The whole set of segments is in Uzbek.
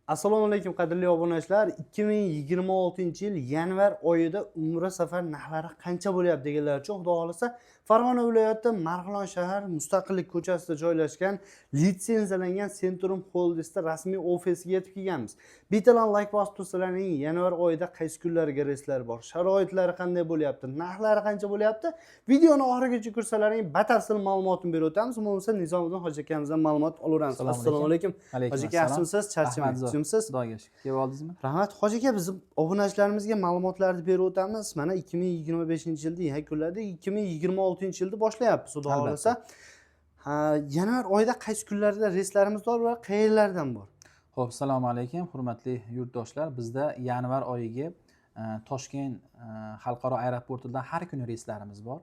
Assalomu alaykum qadrli obunachilar. 2026-yil yanvar oyida umra safar narxlari qancha bo'lyapti deganlar uchun Xudo xolasa Farg'ona viloyati Marg'ilon shahar Mustaqillik ko'chasida joylashgan litsenziyalangan Centrum Holdingda rasmiy ofisiga yetib kelganmiz. Bittadan like bosib tursalaring, yanvar oyida qaysi kunlarga reyslar bor, sharoitlari qanday bo'lyapti, narxlari qancha bo'lyapti, videoni oxirigacha ko'rsalaring batafsil ma'lumotni berib o'tamiz. Bo'lmasa Nizomiddin hoji akamizdan ma'lumot olaveramiz. Assalomu alaykum. Hoji aka, yaxshimisiz? Charchamaysiz? Xudoga shukr. Kelib oldingizmi? Rahmat. Hoji aka, biz obunachilarimizga ma'lumotlarni berib o'tamiz. Mana 2025-yilda yakunladik, 2026-yilda boshlayapmiz, xudo xolasa. Yanvar oyida qaysi kunlarda reyslarimiz bor va qayerlardan bor? Xo'p, assalomu alaykum, hurmatli yurtdoshlar. Bizda yanvar oyiga Toshkent xalqaro aeroportidan har kuni reyslarimiz bor.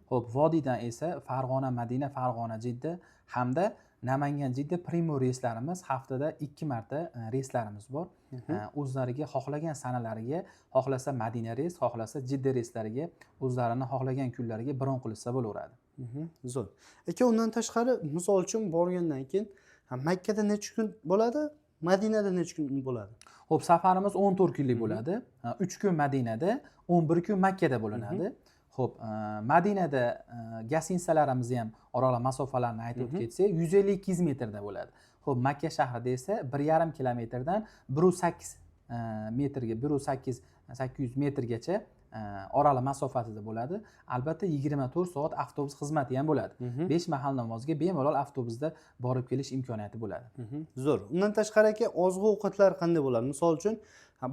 Xo'p, Vodiydan esa Farg'ona, Madina, Farg'ona, Jidda hamda Namangan, Jidda Primo reyslarimiz haftada 2 marta reyslarimiz bor. O'zlariga xohlagan sanalariga, xohlasa Madina reys, xohlasa Jidda reyslariga o'zlarini xohlagan kunlariga bron qilsa bo'laveradi. Zo'r. Aka, undan tashqari, misol uchun borgandan keyin Makkada necha kun bo'ladi? Madinada necha kun bo'ladi? Xo'p, safarimiz 14 kunlik bo'ladi. 3 kun Madinada, 11 kun Makkada bo'linadi. Xo'p, Madinada gostinitsalarimizni ham oraliq masofalarni aytib ketsak, 150-200 metrda bo'ladi. Xo'p, Makka shahrida esa 1,5 kilometrdan 1,8 metrga, 1,800 metrgacha oraliq masofasida bo'ladi. Albatta 24 soat avtobus xizmati ham bo'ladi. 5 mahal namozga bemalol avtobusda borib kelish imkoniyati bo'ladi. Zo'r. Undan tashqari aka, oziq-ovqatlar qanday bo'ladi? Misol uchun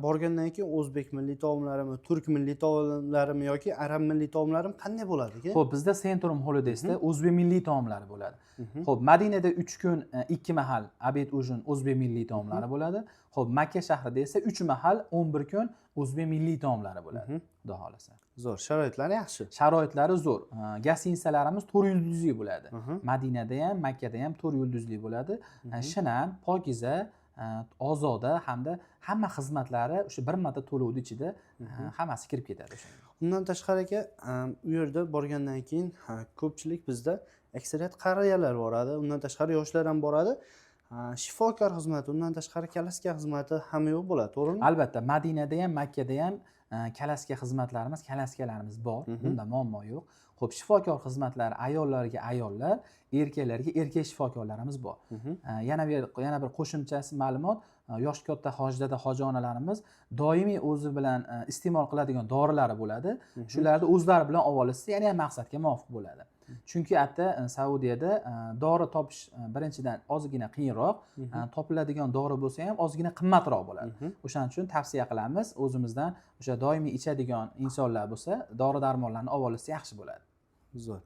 borgandan keyin o'zbek milliy taomlarimi, turk milliy taomlarimi yoki arab milliy taomlarimi qanday bo'ladi aka? Xo'p, bizda Centrum Holidaysda o'zbek milliy taomlari bo'ladi. Xo'p, Madinada 3 kun 2 mahal obed ujin o'zbek milliy taomlari bo'ladi. Xo'p, Makka shahrida esa 3 mahal 11 kun o'zbek milliy taomlari bo'ladi. Xudo xolasa. Zo'r, sharoitlari yaxshi. Sharoitlari zo'r. Gostinitsalarimiz 4 yulduzli bo'ladi. Madinada ham, Makkada ham 4 yulduzli bo'ladi. Shinam, pokiza, ozoda hamda hamma xizmatlari o'sha bir marta to'lovni ichida hammasi kirib ketadi o'shanga. Undan tashqari aka, u yerda borgandan keyin ko'pchilik bizda aksariyat qariyalar boradi, undan tashqari yoshlar ham boradi. Shifokor xizmati, undan tashqari kalaska xizmati hamma yo'q bo'ladi, to'g'rimi? Albatta, Madinada ham, Makkada ham kalaska xizmatlarimiz bor. Bunda muammo yo'q. Xo'p, shifokor xizmatlari ayollarga ayollar, erkaklarga erkak shifokorlarimiz bor. Yana bir qo'shimchasi ma'lumot, yoshi katta hojdada hoji-onalarimiz doimiy o'zi bilan iste'mol qiladigan dorilari bo'ladi. Shularni o'zlari bilan olib olsa, yana ham maqsadga muvofiq bo'ladi. Chunki atta Saudiyada dori topish birinchidan ozgina qiyinroq, topiladigan dori bo'lsa ham ozgina qimmatroq bo'ladi. O'shaning uchun tavsiya qilamiz, o'zimizdan o'sha doimiy ichadigan insonlar bo'lsa, dori-darmonlarni olib olsa yaxshi bo'ladi. Zo'r.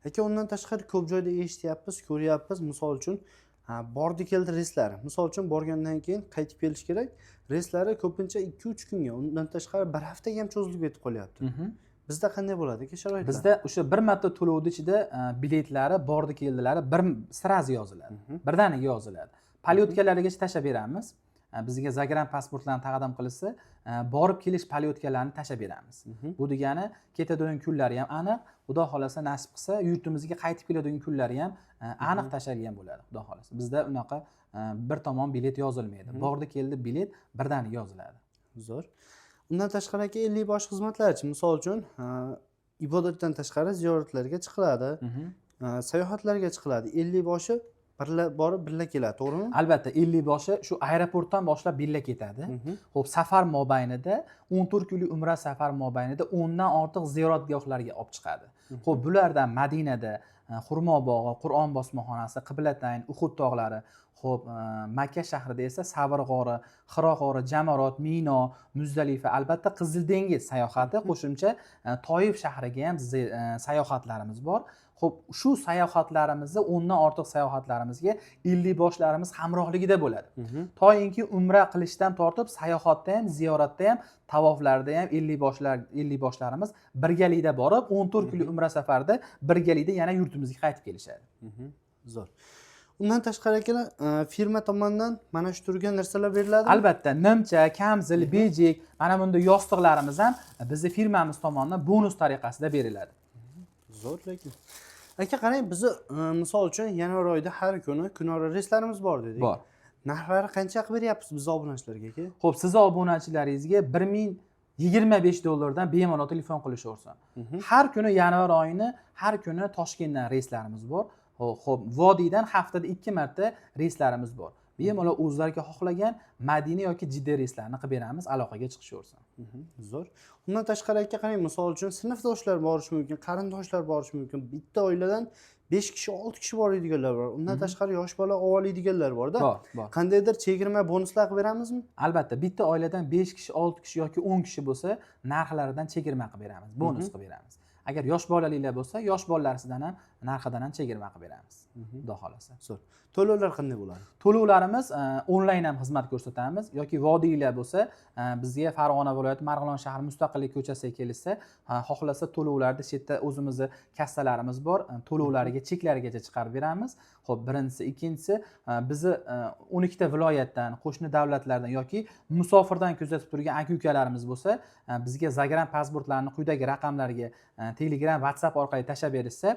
Aka, undan tashqari ko'p joyda eshityapmiz, ko'ryapmiz, misol uchun bordi-keldi reyslari. Misol uchun borgandan keyin qaytib kelish kerak. Reyslari ko'pincha 2-3 kunga, undan tashqari bir haftaga ham cho'zilib ketib qolyapti. Bizda qanday bo'ladi aka sharoitlar? Bizda o'sha bir marta to'lovni ichida biletlari, bordi-keldilari bir sirazi yoziladi. Birdaniga yoziladi. Polyotkalarigacha tashab beramiz. Bizga zagran pasportlarni taqdim qilsa, borib kelish polyotkalarini tashab beramiz. Bu degani ketadigan kunlari ham aniq, xudo xolasa nasib qilsa yurtimizga qaytib keladigan kunlari ham aniq tashalgan bo'ladi, xudo xolasa. Bizda unaqa bir tomon bilet yozilmaydi. Bordi keldi bilet birdaniga yoziladi. Zo'r. Undan tashqari aka, 50 bosh xizmatlarchi, misol uchun ibodatdan tashqari ziyoratlarga chiqiladi, sayohatlarga chiqiladi. 50 boshi borib birga keladi, to'g'rimi? Albatta, 50 boshi shu aeroportdan boshlab birga ketadi. Xo'p, safar mobaynida 14 kunlik umra safar mobaynida 10 dan ortiq ziyoratgohlarga olib chiqadi. Xo'p, bulardan Madinada Xurmo bog'i, Qur'on bosmaxonasi, Qiblatayn, Uhud tog'lari, xo'p, Makka shahrida esa Savr g'ori, Hiro g'ori, Jamarot, Mino, Muzdalifa, albatta Qizil dengiz sayohati, qo'shimcha Toyif shahriga ham sayohatlarimiz bor. Xo'p, shu sayohatlarimizda 10 dan ortiq sayohatlarimizga 50 boshlarimiz hamrohligida bo'ladi. Toyinki umra qilishdan tortib sayohatda ham, ziyoratda ham, tavoflarda ham 50 boshlarimiz birgalikda borib, 14 kunlik umra safarida birgalikda yana yurtimizga qaytib kelishadi. Zo'r. Undan tashqari akalar, firma tomonidan mana shu turgan narsalar beriladi? Albatta, nimcha, kamzil, bejik, mana bunda yostiqlarimiz ham bizning firmamiz tomonidan bonus tariqasida beriladi. Zo'r lekin. Aka qarang, biz misol uchun yanvar oyida har kuni kunora reyslarimiz bor dedik. Bor. Narxlari qancha qilib beryapsiz biz obunachilarga aka? Xo'p, sizni obunachilaringizga $1025 dan bemalol telefon qilishaversin. Har kuni yanvar oyini har kuni Toshkentdan reyslarimiz bor. Xo'p, Vodiydan haftada 2 marta reyslarimiz bor. Bemalol o'zlariga xohlagan Madina yoki Jidda reyslarini qilib beramiz, aloqaga chiqishaversin. Zo'r. Undan tashqari aka qarang, misol uchun sinfdoshlar borishi mumkin, qarindoshlar borishi mumkin. Bitta oiladan 5 kishi, 6 kishi boradiganlar bor. Undan tashqari yosh bola olib oladiganlar bor-da. Bor. Qandaydir chegirma bonuslar qilib beramizmi? Albatta, bitta oiladan 5 kishi, 6 kishi yoki 10 kishi bo'lsa, narxlaridan chegirma qilib beramiz, bonus qilib beramiz. Agar yosh bolaliklar bo'lsa, yosh bolalarsidan ham narxidan ham chegirma qilib beramiz. Xudo xolasa. Zo'r. To'lovlar qanday bo'ladi? To'lovlarimiz onlayn ham xizmat ko'rsatamiz yoki vodiylar bo'lsa, bizga Farg'ona viloyati Marg'ilon shahri Mustaqillik ko'chasiga kelsa, xohlasa to'lovlarni shu yerda o'zimizni kassalarimiz bor, to'lovlariga cheklarigacha chiqarib beramiz. Xo'p, birinchisi, ikkinchisi, bizni 12 ta viloyatdan, qo'shni davlatlardan yoki musofirdan kuzatib turgan aka-ukalarimiz bo'lsa, bizga Zagram pasportlarini quyidagi raqamlarga Telegram, WhatsApp orqali tashlab berishsa,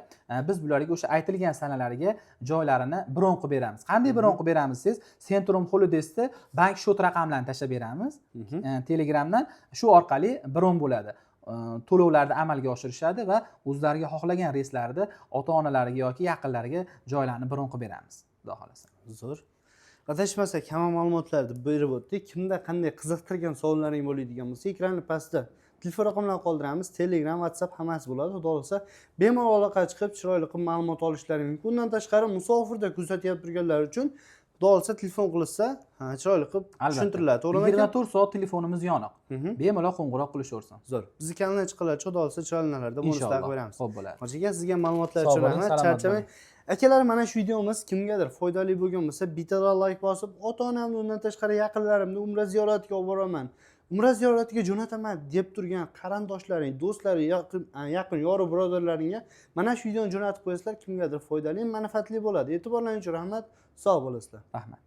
biz bularga o'sha aytilgan sanalarga joylarini bron qilib beramiz. Qanday bron qilib beramiz siz? Centrum Holodes'da bank shot raqamlarini tashlab beramiz. Telegramdan shu orqali bron bo'ladi. To'lovlarni amalga oshirishadi va o'zlariga xohlagan reyslarni ota-onalariga yoki yaqinlariga joylarni bron qilib beramiz. Xudo xolasa. Zo'r. Adashmasak, hamma ma'lumotlarni berib o'tdik. Kimda qanday qiziqtirgan savollaring bo'ladigan bo'lsa, ekranning pastda telefon raqamlarini qoldiramiz. Telegram, WhatsApp hammasi bo'ladi. Xudo xolasa, bemalol aloqaga chiqib, chiroyli qilib ma'lumot olishlari mumkin. Bundan tashqari, musofirda kuzatyapti turganlar uchun xudo xolasa telefon qilsa, chiroyli qilib tushuntiriladi. To'g'rimi? 24 soat telefonimiz yoniq. Bemalol qo'ng'iroq qilishaversin. Zo'r. Bizning kanaldan chiqiladi, xudo xolasa chiroylilarda bonuslar beramiz. Xo'p bo'ladi. Hojiga sizga ma'lumotlar uchun rahmat. Charchamang. Akalar, mana shu videomiz kimgadir foydali bo'lgan bo'lsa, bittadan like bosib, ota-onamni undan tashqari yaqinlarimni umra ziyoratiga olib boraman, umra ziyoratiga jo'nataman deb turgan qarindoshlaring, do'stlaring, yaqin yoru birodarlaringga mana shu videoni jo'natib qo'yasizlar, kimgadir foydali, manfaatli bo'ladi. E'tiborlaringiz uchun rahmat. Sog' bo'lasizlar. Rahmat.